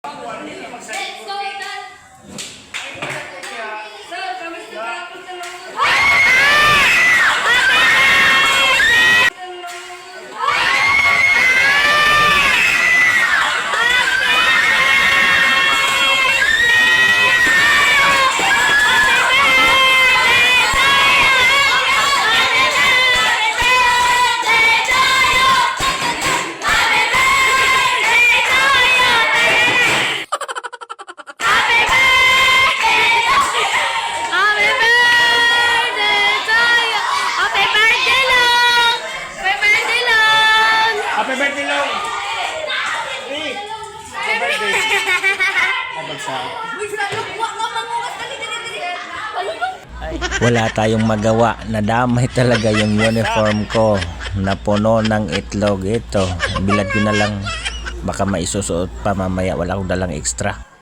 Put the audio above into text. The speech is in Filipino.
Let's go, Ethan! Sir, kami sa tapos na lang. Happy birthday, Long! Happy birthday! Wala tayong magawa, nadamay talaga yung uniform ko na puno ng itlog. Ito, bilad ko na lang, baka maisusuot pa mamaya, wala akong dalang extra.